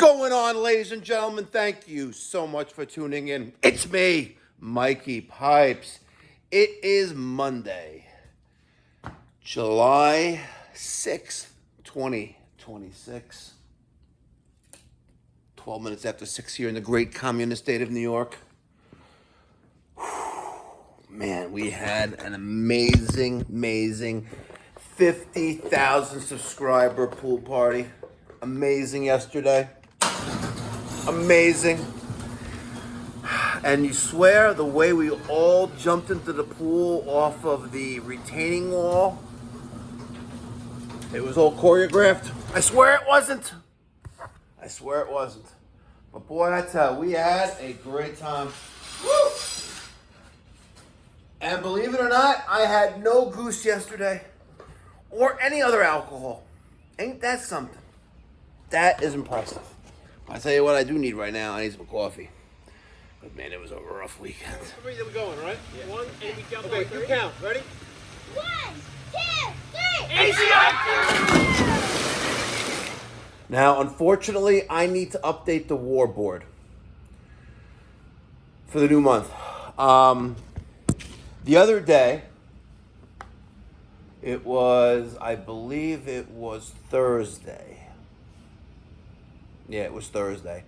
going on, ladies and gentlemen? Thank you so much for tuning in. It's me, Mikey Pipes. It is Monday, July 6th, 2026. 12 minutes after 6 here in the great communist state of New York. Man, we had an amazing 50,000 subscriber pool party. Amazing yesterday. Amazing. And you swear the way we all jumped into the pool off of the retaining wall, it was all choreographed. I swear it wasn't. But boy, I tell you, we had a great time. Woo! And believe it or not, I had no goose yesterday or any other alcohol. Ain't that something? That is impressive. I tell you what I do need right now. I need some coffee. But man, it was a rough weekend. Three, then we're going, right? Yeah. One, and we count. Okay, you count. Ready? 1, 2, 3. ACI! Now, unfortunately, I need to update the war board for the new month. The other day, I believe it was Thursday. Yeah, it was Thursday.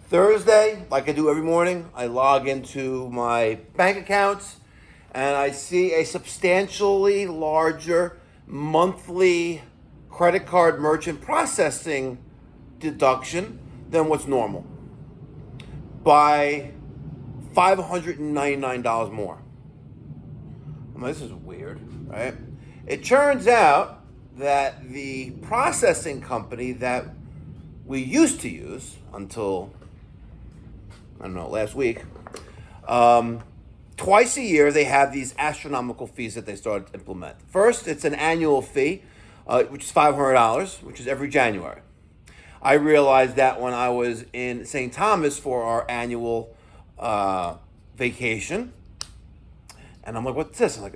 Thursday, like I do every morning, I log into my bank accounts and I see a substantially larger monthly credit card merchant processing deduction than what's normal by $599 more. I mean, this is weird, right? It turns out that the processing company that we used to use until, I don't know, last week, twice a year they have these astronomical fees that they started to implement. First, it's an annual fee, which is $500, which is every January. I realized that when I was in St. Thomas for our annual vacation. And I'm like, what's this? I'm like,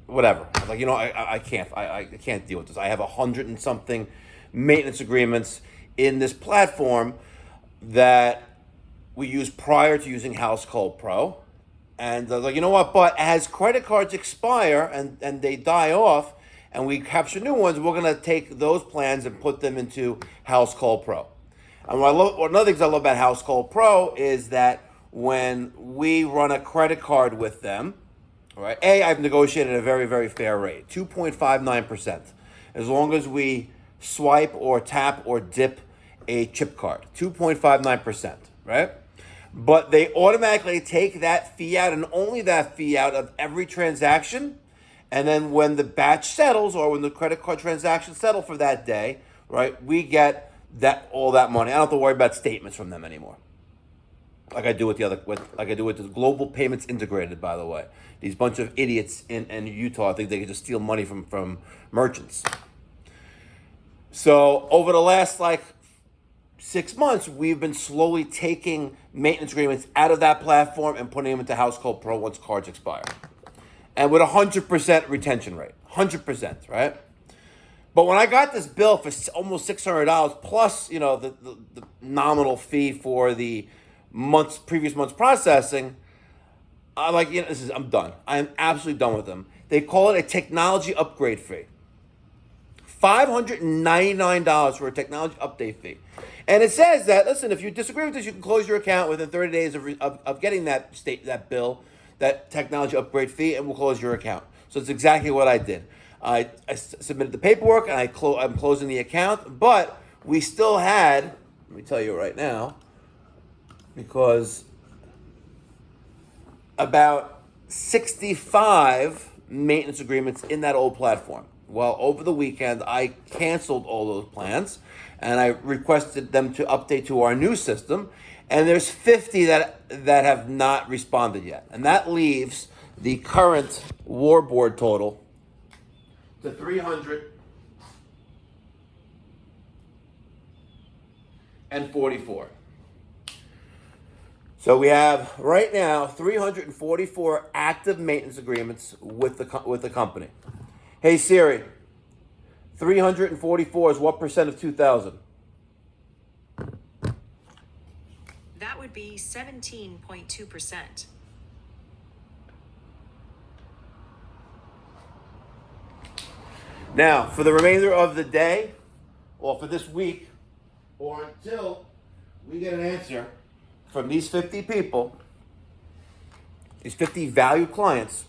whatever. I'm like, I can't deal with this. I have 100 and something maintenance agreements in this platform that we used prior to using Household Pro. And I was like, you know what? But as credit cards expire and they die off and we capture new ones, we're going to take those plans and put them into Household Pro. And one of the things I love about Household Pro is that when we run a credit card with them, all right, I've negotiated a very, very fair rate, 2.59%, as long as we swipe or tap or dip a chip card, 2.59%, right? But they automatically take that fee out and only that fee out of every transaction. And then when the batch settles or when the credit card transaction settle for that day, right, we get all that money. I don't have to worry about statements from them anymore. Like I do with the Global Payments Integrated, by the way. These bunch of idiots in Utah think they can just steal money from merchants. So over the last 6 months, we've been slowly taking maintenance agreements out of that platform and putting them into Household Pro once cards expire. And with 100% retention rate, 100%, right? But when I got this bill for almost $600 plus, the nominal fee for the previous month's processing, I'm like, I'm done. I'm absolutely done with them. They call it a technology upgrade fee. $599 for a technology update fee. And it says that, listen, if you disagree with this, you can close your account within 30 days of getting that bill, that technology upgrade fee, and we'll close your account. So it's exactly what I did. I submitted the paperwork, and I'm closing the account, but we still had, let me tell you right now, because about 65 maintenance agreements in that old platform. Well, over the weekend, I canceled all those plans, and I requested them to update to our new system, and there's 50 that have not responded yet. And that leaves the current war board total to 344. So we have right now 344 active maintenance agreements with the company. Hey Siri, 344 is what percent of 2,000? That would be 17.2%. Now, for the remainder of the day, or for this week, or until we get an answer from these 50 people, these 50 valued clients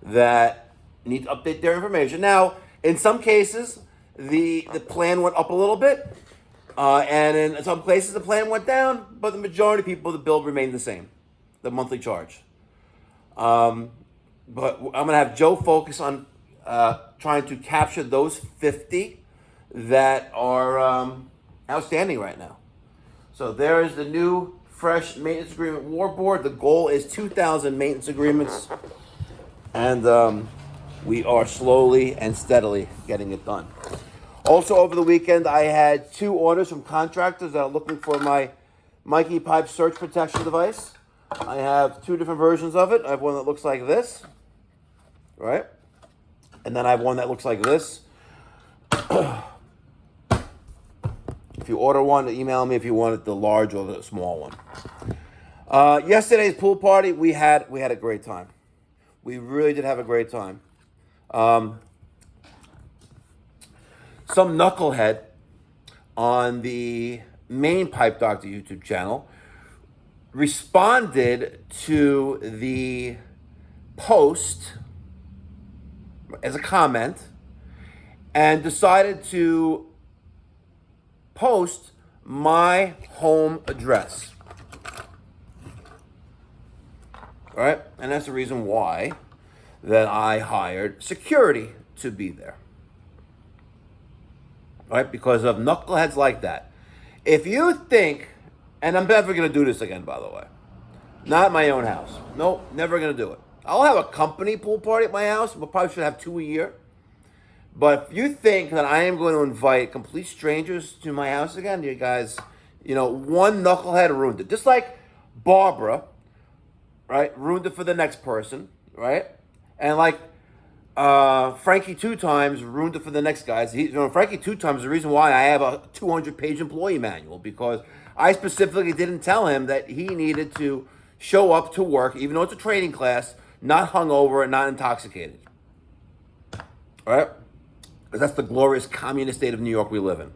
that need to update their information. Now, in some cases, the plan went up a little bit, and in some places the plan went down, but the majority of people, the bill remained the same, the monthly charge. But I'm going to have Joe focus on trying to capture those 50 that are outstanding right now. So there is the new fresh maintenance agreement war board. The goal is 2,000 maintenance agreements, and we are slowly and steadily getting it done. Also, over the weekend, I had 2 orders from contractors that are looking for my Mikey Pipes surge protection device. I have 2 different versions of it. I have one that looks like this, right? And then I have one that looks like this. If you order one, email me if you want it, the large or the small one. Yesterday's pool party, we had a great time. We really did have a great time. Some knucklehead on the main Pipe Doctor YouTube channel responded to the post as a comment and decided to post my home address. All right? And that's the reason why that I hired security to be there. All right? Because of knuckleheads like that. If you think, and I'm never going to do this again, by the way. Not at my own house. Nope, never going to do it. I'll have a company pool party at my house. We'll probably should have 2 a year. But if you think that I am going to invite complete strangers to my house again, you guys, one knucklehead ruined it. Just like Barbara, right, ruined it for the next person, right? And like Frankie 2 times ruined it for the next guys. Frankie 2 times is the reason why I have a 200-page employee manual, because I specifically didn't tell him that he needed to show up to work, even though it's a training class, not hungover and not intoxicated. All right? Because that's the glorious communist state of New York we live in.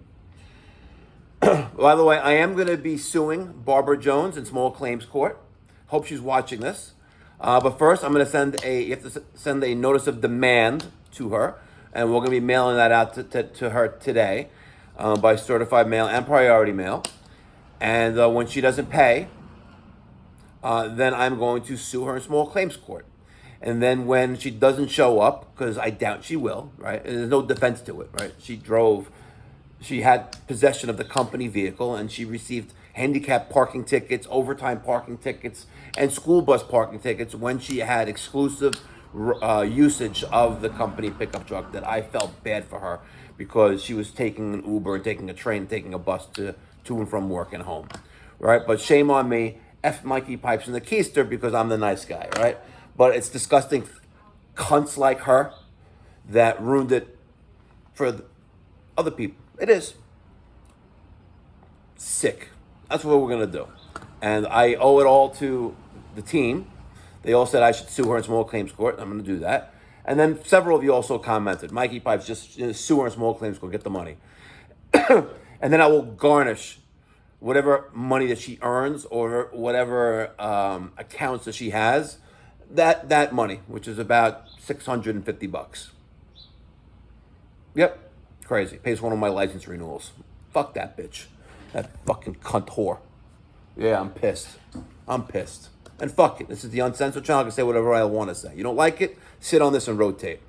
By the way, I am going to be suing Barbara Jones in small claims court. Hope she's watching this. But first, I'm going to you have to send a notice of demand to her, and we're going to be mailing that out to her today by certified mail and priority mail. And when she doesn't pay, then I'm going to sue her in small claims court. And then when she doesn't show up, because I doubt she will, right? And there's no defense to it, right? She had possession of the company vehicle, and she received handicap parking tickets, overtime parking tickets, and school bus parking tickets when she had exclusive usage of the company pickup truck. That I felt bad for her, because she was taking an Uber and taking a train, taking a bus to and from work and home, right? But shame on me, F Mikey Pipes in the keister, because I'm the nice guy, right? But it's disgusting cunts like her that ruined it for other people. It is. Sick. That's what we're going to do. And I owe it all to the team. They all said I should sue her in small claims court. I'm going to do that. And then several of you also commented, Mikey Pipes, just sue her in small claims court, get the money. And then I will garnish whatever money that she earns or whatever accounts that she has, that money, which is about $650. Yep, crazy. Pays one of my license renewals. Fuck that bitch. That fucking cunt whore. Yeah, I'm pissed. And fuck it. This is the Uncensored channel. I can say whatever I want to say. You don't like it? Sit on this and rotate.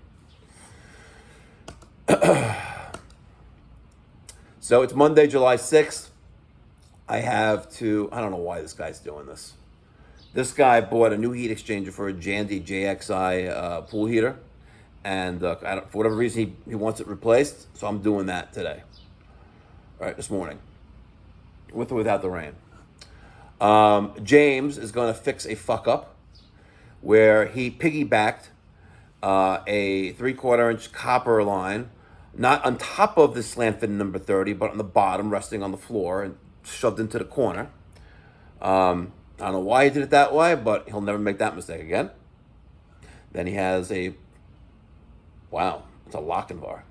So it's Monday, July 6th. I don't know why this guy's doing this. This guy bought a new heat exchanger for a Jandy JXI pool heater. And for whatever reason, he wants it replaced. So I'm doing that today. All right, this morning. With or without the rain. James is going to fix a fuck up where he piggybacked a 3/4 inch copper line, not on top of the slant fit number 30, but on the bottom, resting on the floor and shoved into the corner. I don't know why he did it that way, but he'll never make that mistake again. Then he has a, wow, it's a Lochinvar.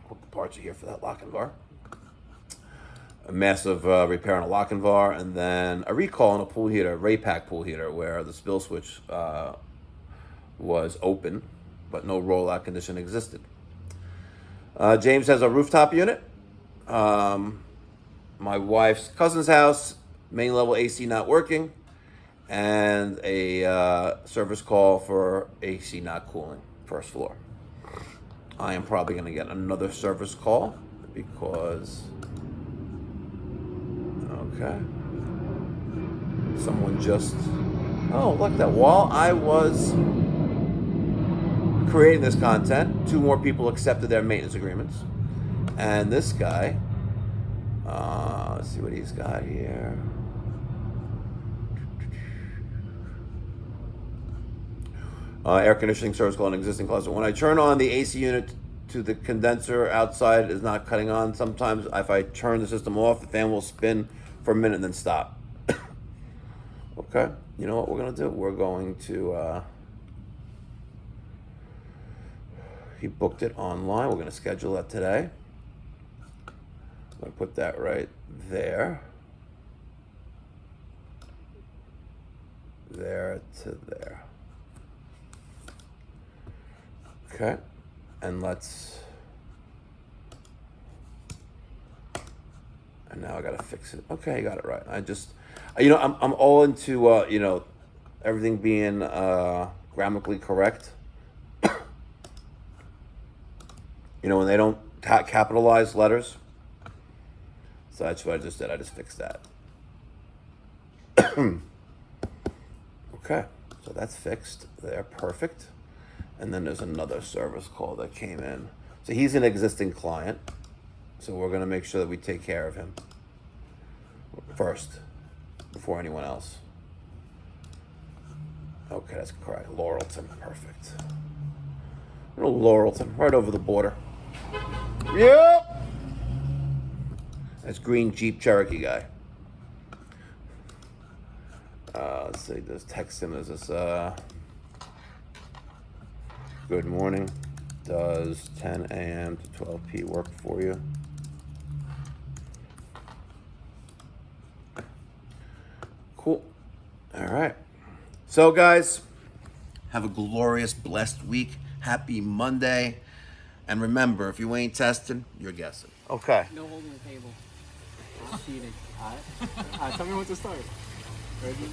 Hope the parts are here for that Lochinvar. A massive repair on a Lochinvar, and then a recall on a pool heater, Raypak pool heater, where the spill switch was open, but no rollout condition existed. James has a rooftop unit. My wife's cousin's house, main level AC not working, and a service call for AC not cooling, first floor. I am probably going to get another service call because, okay, someone just, oh, look at that. While I was creating this content, 2 more people accepted their maintenance agreements. And this guy, let's see what he's got here. Air conditioning service call in existing closet. When I turn on the AC unit to the condenser outside is not cutting on. Sometimes if I turn the system off, the fan will spin for a minute and then stop. Okay, you know what we're gonna do? We're going to, he booked it online. We're gonna schedule that today. I'm gonna put that right there. There to there. Okay, and let's, and now I gotta fix it. Okay, I got it right. I just, you know, I'm all into, you know, everything being grammatically correct. You know, when they don't capitalize letters. So that's what I just did. I just fixed that. Okay, so that's fixed there. Perfect. And then there's another service call that came in. So he's an existing client. So we're going to make sure that we take care of him first before anyone else. Okay, that's correct. Laurelton. Perfect. Little Laurelton, right over the border. Yep. That's green Jeep Cherokee guy. Let's see, this text him. Is this, good morning. Does 10 a.m. to 12 p. work for you? Cool. All right. So, guys, have a glorious, blessed week. Happy Monday. And remember, if you ain't testing, you're guessing. Okay. No holding the table. Not cheating. All right. Tell me when to start. Ready?